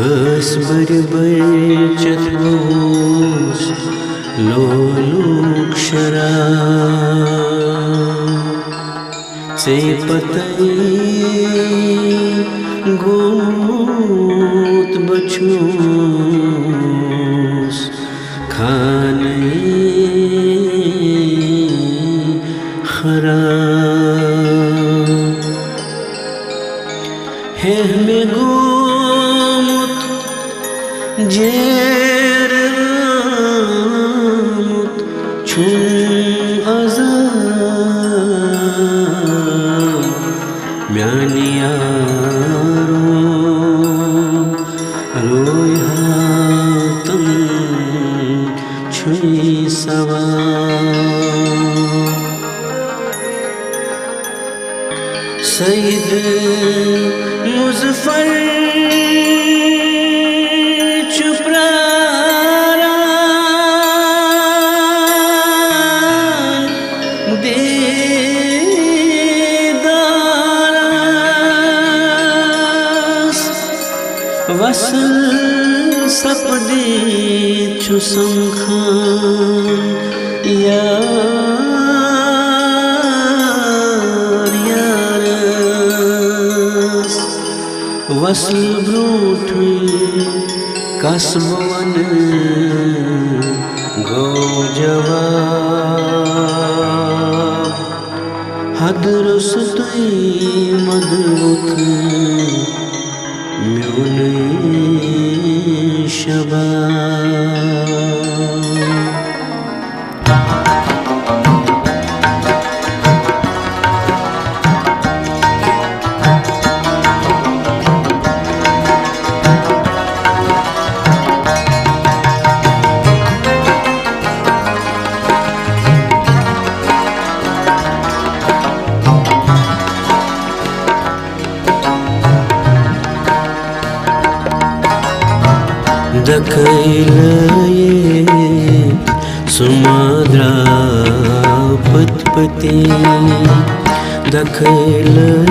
खस बरचत बोस लोलुक शरा से पतई गोत बचूस खाने खरा है में गोत जेर मुत छुन अज़ाम म्यानी यारो रोय हातम छुई सवा सईद मुज़फ़्फ़र वसल सपदे छु संखान यार यारस वसल ब्रूठुई कसबवन गो जवाब हदरुसतुई मदबुत म्यूने शबा दखैलये सुमाद्रा पतपति दखैलये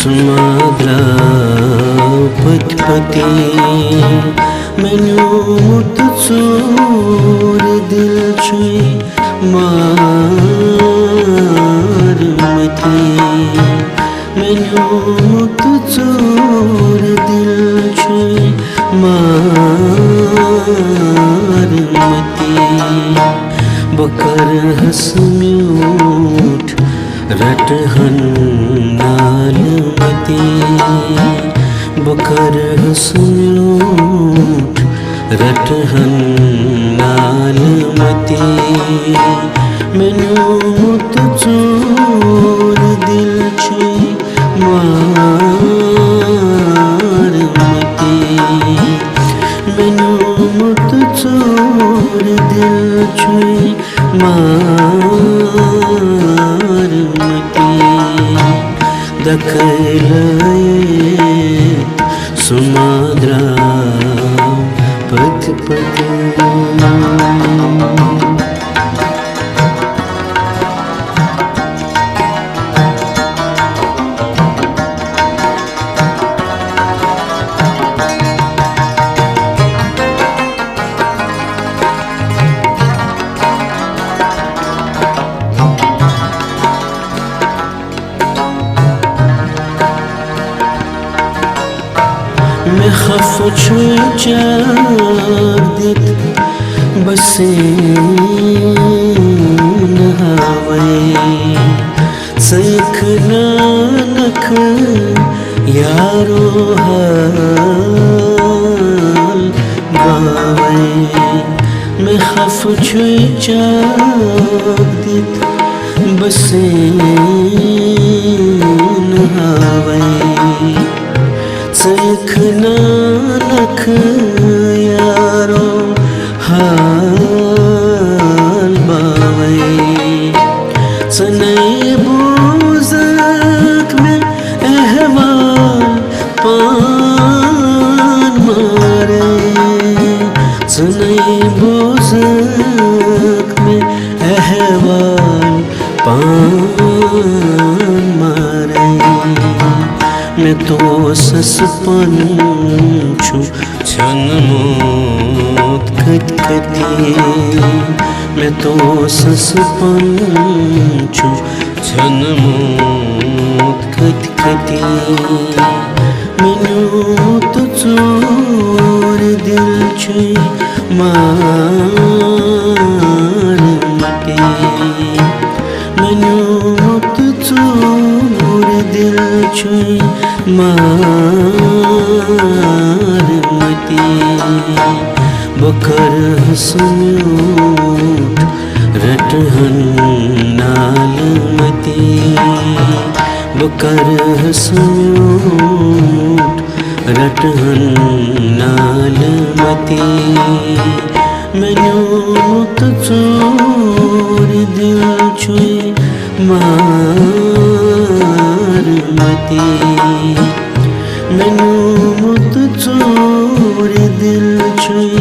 सुमाद्रा पतपति मैनू मुत चोर दिल छुई मारमती मैनू मुत चोर दिल छुई मारमती बकर हसम्यूठ रटहन नालमती बकर हसम्यूठ रटहन नालमती मैनू मुत चोर दिल छुई मारमती मैनू मुत चोर दिल छुई मारमती दखैलये सुमाद्रा पतपति मैं खफ छुई चादित बसें नहावे सख नानक यारो हाल बावे मैं खफ छुई चादित बसें नहावे सख नानक यारो हाल बावे सनई बुज़क में अहवाल पान मारे सनई बुज़क में अहवाल पान मारे मैं तो ससपंछु छनमोत कति मैं तो ससपंछु छनमोत कति मैनू तो चोर दिल छुई मार मटे मैनू तो चोर दिल छुई मार मटे बकर हसम्यूट रटहन नाल मते बकर हसम्यूट रटहन नाल मते मैनू तो चोर दिल छुई मार मते मैनू तो चोर दिल छुई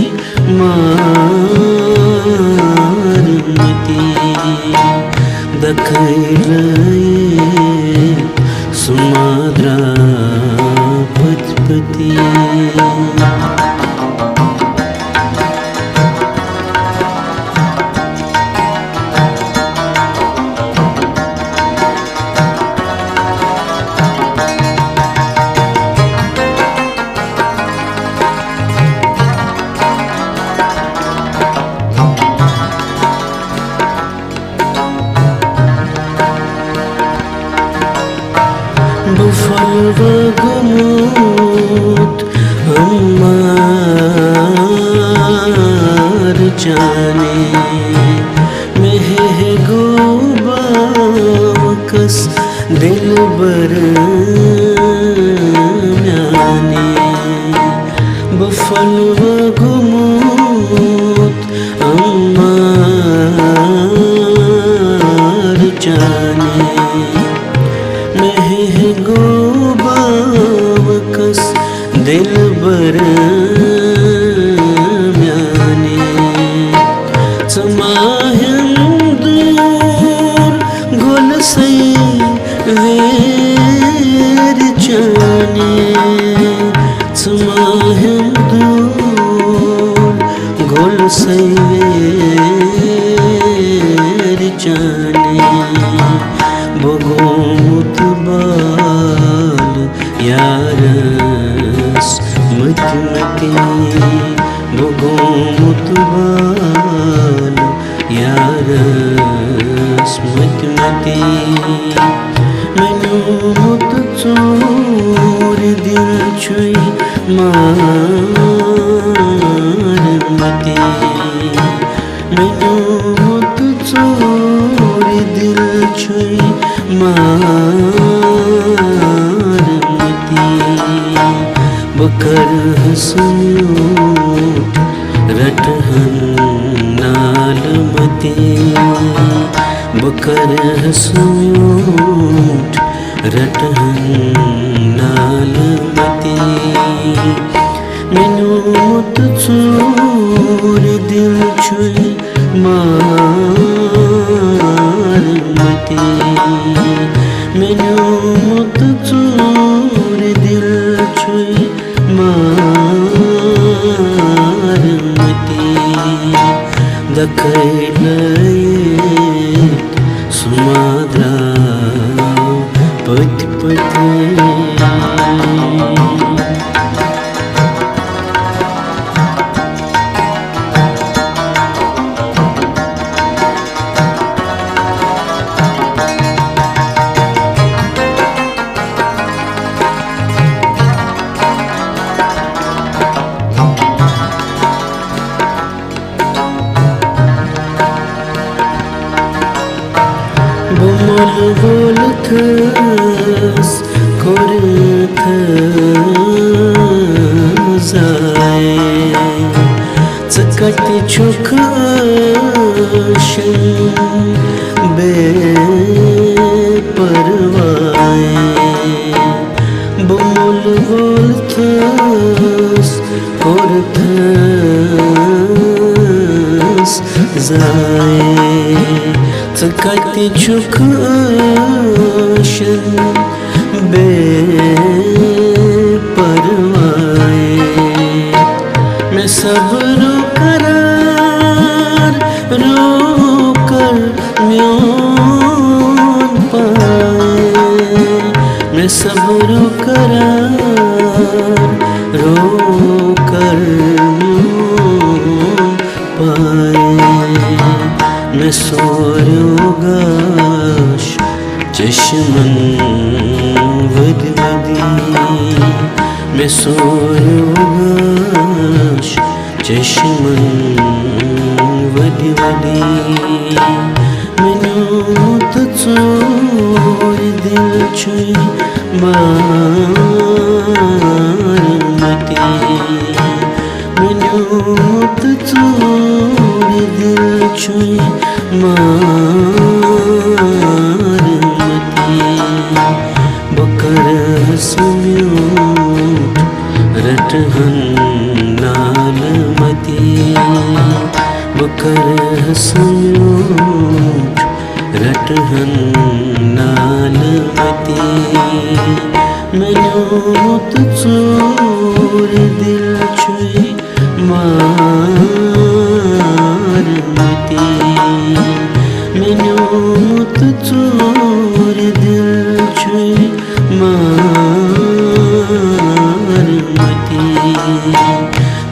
मार मते दखैलये सुमाद्रा पति बुफल वगमूत हमार जाने मेहे गोबाकस दिल बर म्याने बुफल वगमूत हमार जाने गोबावकस दिल बर म्याने समाहन दूर गोल से वेर जाने समाहन दूर गोल से वेर जाने बगोमुत बाल यारस मत मते बगोमुत बाल यारस मत मते मैनू मुत चोर दिल छुई मार मते मैनू मुत चोर दिल छुई मार मते बकर हसम्यूट रटहन नाल मते बकर हसम्यूट रटहन नाल मते मैनू मुत चोर दिल छुई मार मते मैनू मुत चोर दिल छुई मार मते दखैलये सुमाद्रा पति बुमल बोलथस कोरथस जाए चकती छुखशन बेपरवाए बुमल बोलथस कोरथस जाए चकती छुखशन बे सब्र करार रोकर म्योन पाए, मैं सब्र करार रोकर म्योन पाए, मैं सोर्योगाश चष्मन वद वदी, मैं सोर्योगाश चष्मन वद वदी, मैंने तो चोर दिल छुई मारमती, मैंने तो चोर दिल छुई मारमती, बकर हसम्यूट रटहन नालमती, बकर हसम्यूट रटहन नालमती, मैंने तो चोर दिल छुई मारमती, मैंने तो चोर दिल छुई मारमती,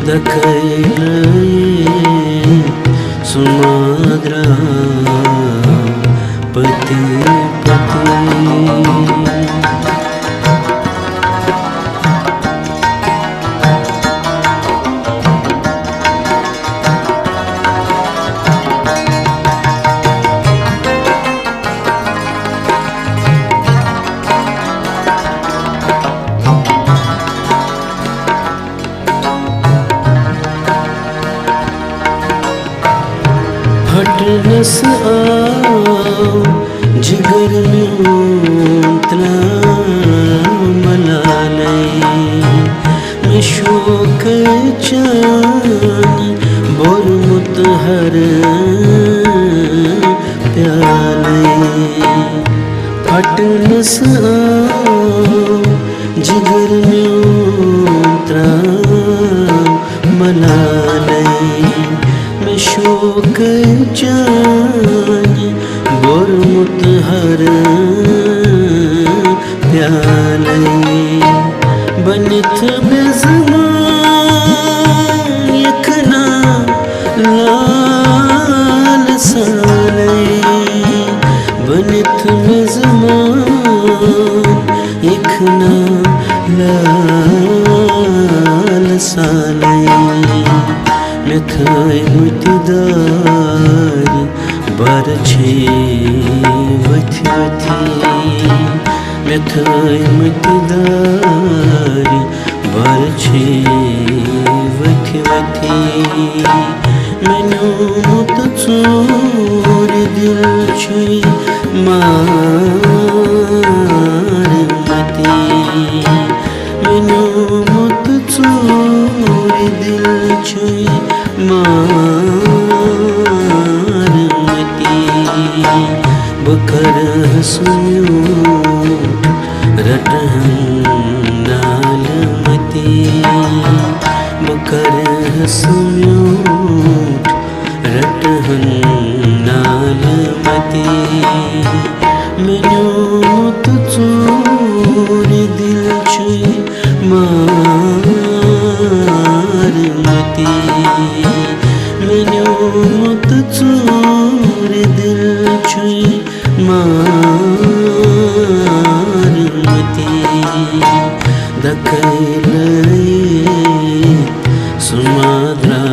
दखैलये सुमाद्रा पति पति। फटनस आओ जिगर में उतरा मलालय, मैं शोक चानी बोरमुत हर प्याले, फटनस आओ जिगर में उतरा मलालय, मैं शोक जानी बोरमुत हर प्याले, बनित बेज़बान यखना लाल साले, बनित बेज़बान यखना लाल साले, मैं थाय मुतिदार बार छे वथी वथी, मैं थाय मुतिदार बार छे वथी वथी, मैंने तो चोर दिल छुई मारमती, मैंने तो चोर दिल छुई मारमती, बकर हसम्यूट रटहन नालमती, बकर हसम्यूट रटहन नालमती, मैंने तो चोर दिल छुई मारमती, मैंने तो चोर दिल छुई मारमती, दखैलये सुमाद्रा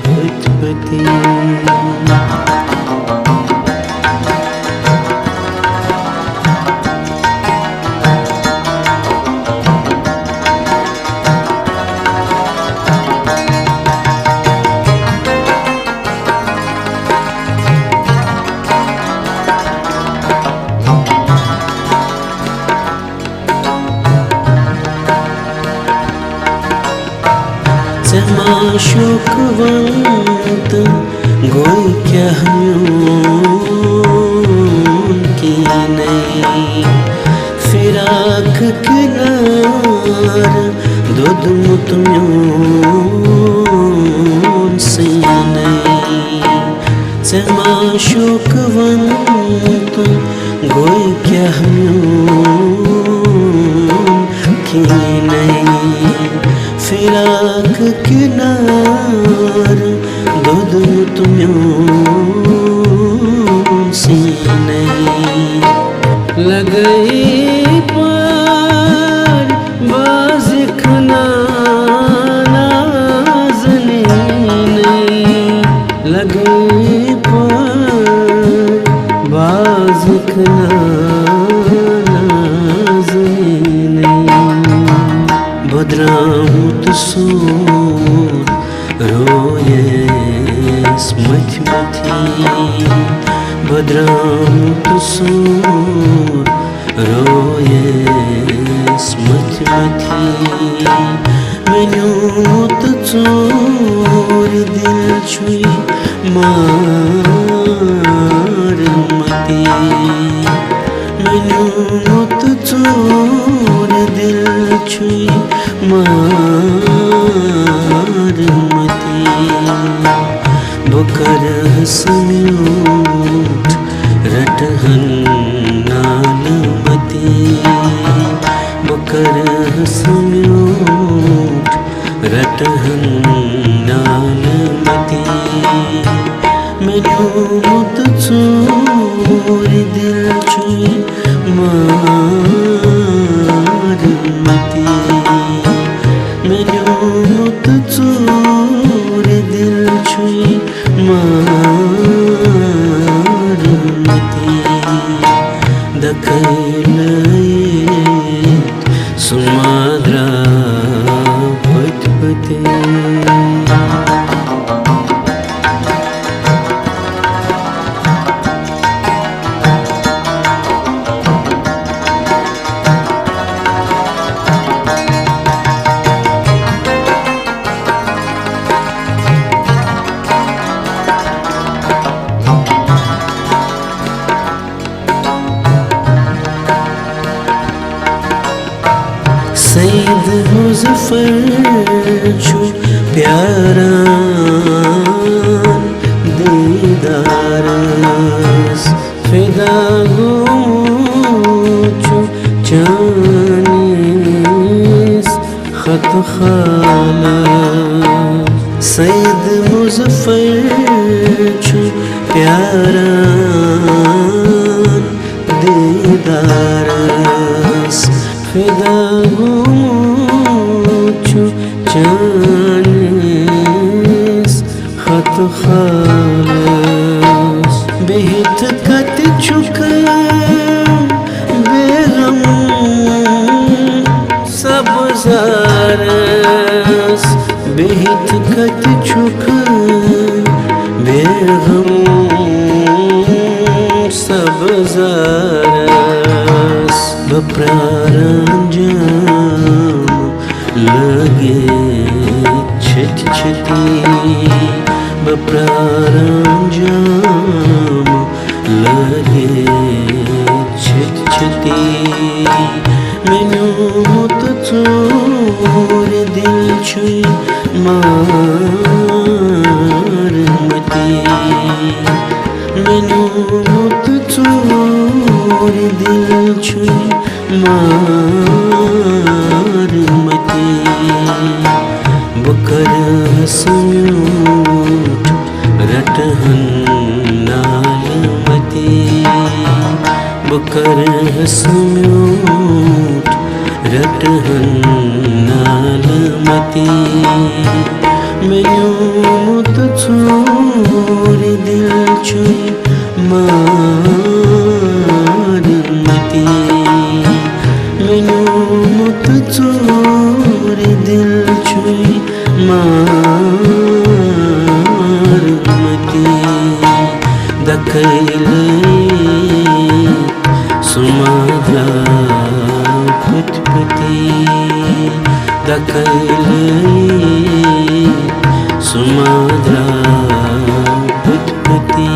पति। शोकवंत गोई क्या की नहीं, फिराक किनार dodumut myon sinai Tsema shokvant goy kyah myon kinai Firak kinar dodumut myon sinai Lagai par baz khana nazne nahi Lagai par baz khana nazne nahi Badramut sur royes mathmathi Badramut sur royes mathmathi Menut chor dil chui marmati Menut chor dil chui marmati Bukar hasmut ratahan nalmati Bukar hasmut ratahan nalmati Menut chor dil chui marmati Menut chor dil chui marmati Dakailayet sumadra patpate Sayyid Muzaffar chu pyaran didaras fida chu janis khat khala Sayyid Muzaffar chu pyaran didaras fida chu janis khat khalas behit kat chuk begam sab zaras behit kat chuk begam sab zaras bapranjam lage chit chiti bapranjam lage chit chiti menut chor dil chui marmati menut chor dil chui marmati Bukar hasmut ratahan nalmati Bukar hasmut ratahan nalmati Menut chor dil chui marmati Menut chor dil chui marmati Dakailayet sumadra patpati Dakailayet sumadra patpati